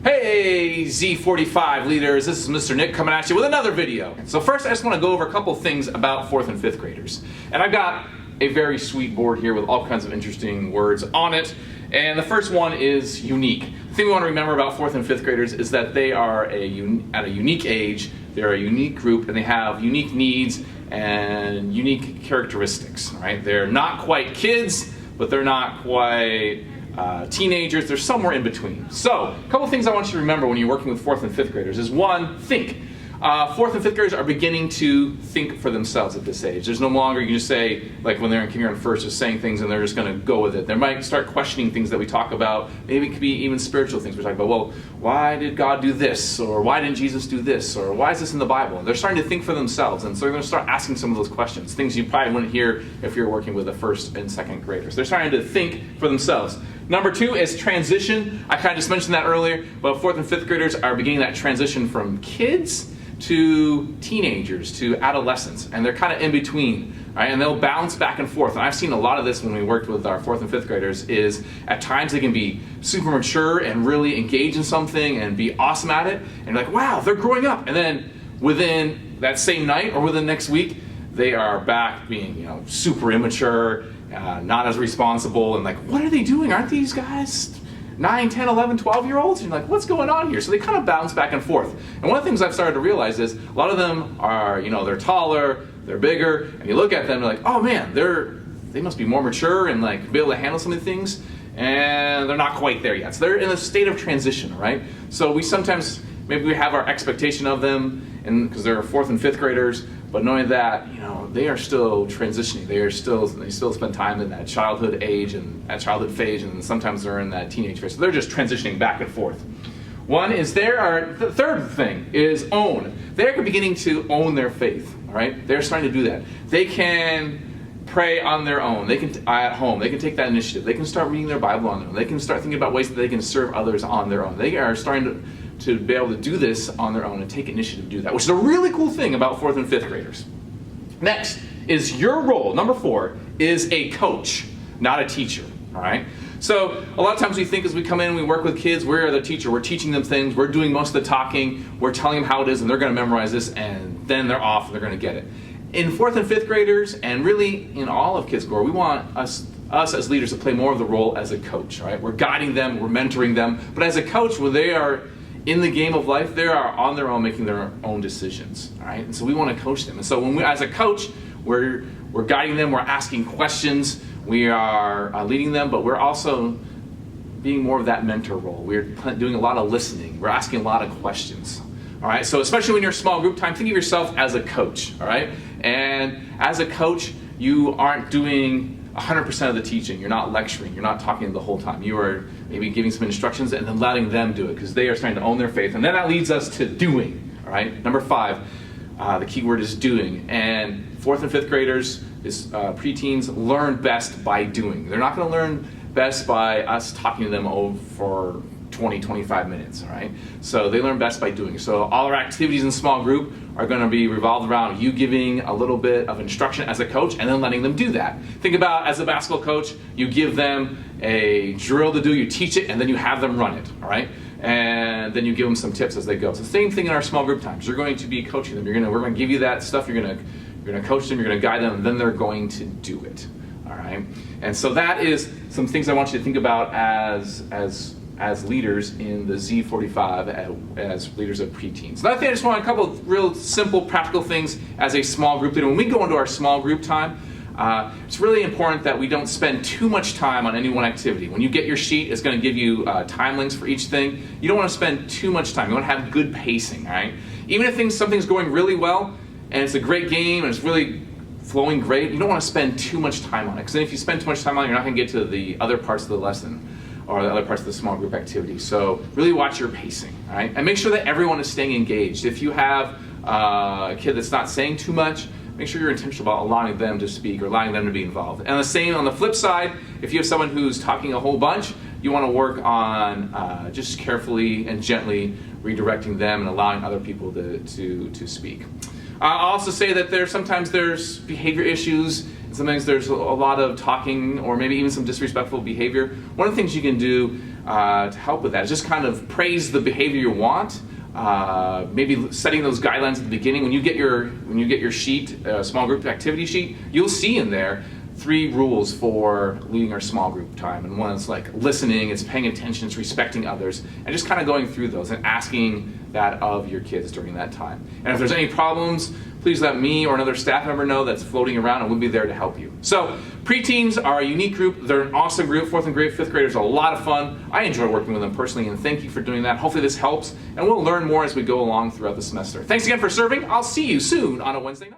Hey Z45 leaders, this is Mr. Nick coming at you with another video. So first I just want to go over a couple things about 4th and 5th graders. And I've got a very sweet board here with all kinds of interesting words on it. And the first one is unique. The thing we want to remember about 4th and 5th graders is that they are at a unique age, they're a unique group, and they have unique needs and unique characteristics, right? They're not quite kids, but they're not quite teenagers, they're somewhere in between. So, a couple things I want you to remember when you're working with 4th and 5th graders is one, think. 4th and 5th graders are beginning to think for themselves at this age. There's no longer, you can just say, like when they're in kindergarten first, just saying things and they're just going to go with it. They might start questioning things that we talk about. Maybe it could be even spiritual things. We're talking about, well, why did God do this? Or why didn't Jesus do this? Or why is this in the Bible? And they're starting to think for themselves, and so they're going to start asking some of those questions, things you probably wouldn't hear if you're working with the 1st and 2nd graders. They're starting to think for themselves. Number 2 is transition. I kind of just mentioned that earlier, but 4th and 5th graders are beginning that transition from kids to teenagers, to adolescents, and they're kind of in between, right? And they'll bounce back and forth. And I've seen a lot of this when we worked with our 4th and 5th graders, is at times they can be super mature and really engage in something and be awesome at it, and you're like, wow, they're growing up. And then within that same night or within the next week, they are back being, super immature, not as responsible, and like, what are they doing? Aren't these guys 9, 10, 11, 12-year-olds? And you're like, what's going on here? So they kind of bounce back and forth. And one of the things I've started to realize is a lot of them are, they're taller, they're bigger, and you look at them and you're like, oh man, they must be more mature and like be able to handle some of the things, and they're not quite there yet. So they're in a state of transition, right? So we sometimes, maybe we have our expectation of them, and because they're 4th and 5th graders, but knowing that, they are still transitioning. They still spend time in that childhood age and that childhood phase, and sometimes they're in that teenage phase. So they're just transitioning back and forth. The third thing is own. They're beginning to own their faith, all right? They're starting to do that. They can pray on their own. They can, at home, they can take that initiative. They can start reading their Bible on their own. They can start thinking about ways that they can serve others on their own. They are starting to be able to do this on their own and take initiative to do that, which is a really cool thing about 4th and 5th graders. Next is your role. Number 4 is a coach, not a teacher, all right? So a lot of times we think as we come in, we work with kids, we're the teacher, we're teaching them things, we're doing most of the talking, we're telling them how it is, and they're going to memorize this, and then they're off and they're going to get it. In 4th and 5th graders, and really in all of Kids Core, we want us as leaders to play more of the role as a coach, all right? We're guiding them, we're mentoring them, but as a coach, when they are in the game of life, they are on their own making their own decisions, all right? And so we want to coach them. And so when we, as a coach, we're guiding them, we're asking questions, we are leading them, but we're also being more of that mentor role. We're doing a lot of listening. We're asking a lot of questions, all right? So especially when you're small group time, think of yourself as a coach, all right? And as a coach, you aren't doing 100% of the teaching. You're not lecturing. You're not talking the whole time. You are maybe giving some instructions and then letting them do it because they are starting to own their faith. And then that leads us to doing, all right? Number 5, the key word is doing. And 4th and 5th graders, preteens, learn best by doing. They're not going to learn best by us talking to them over for 20, 25 minutes, all right? So they learn best by doing. So all our activities in small group are going to be revolved around you giving a little bit of instruction as a coach and then letting them do that. Think about as a basketball coach, you give them a drill to do, you teach it, and then you have them run it, all right? And then you give them some tips as they go. It's the same thing in our small group times. You're going to be coaching them. We're going to give you that stuff. You're going to coach them. You're going to guide them, and then they're going to do it, all right? And so that is some things I want you to think about as leaders in the Z45 as leaders of preteens. Another thing, I just want a couple of real simple, practical things as a small group leader. When we go into our small group time, it's really important that we don't spend too much time on any one activity. When you get your sheet, it's going to give you time links for each thing. You don't want to spend too much time. You want to have good pacing, all right? Even if something's going really well and it's a great game and it's really flowing great, you don't want to spend too much time on it, because then if you spend too much time on it, you're not going to get to the other parts of the lesson or the other parts of the small group activity. So really watch your pacing, all right? And make sure that everyone is staying engaged. If you have a kid that's not saying too much, make sure you're intentional about allowing them to speak or allowing them to be involved. And the same on the flip side, if you have someone who's talking a whole bunch, you want to work on just carefully and gently redirecting them and allowing other people to speak. I'll also say that sometimes there's behavior issues. Sometimes there's a lot of talking or maybe even some disrespectful behavior. One of the things you can do to help with that is just kind of praise the behavior you want. Maybe setting those guidelines at the beginning. When you get your sheet, small group activity sheet, you'll see in there 3 rules for leading our small group time. And one is like listening, it's paying attention, it's respecting others, and just kind of going through those and asking that of your kids during that time. And if there's any problems, please let me or another staff member know that's floating around, and we'll be there to help you. So preteens are a unique group. They're an awesome group. 4th and 5th graders are a lot of fun. I enjoy working with them personally, and thank you for doing that. Hopefully this helps, and we'll learn more as we go along throughout the semester. Thanks again for serving. I'll see you soon on a Wednesday night.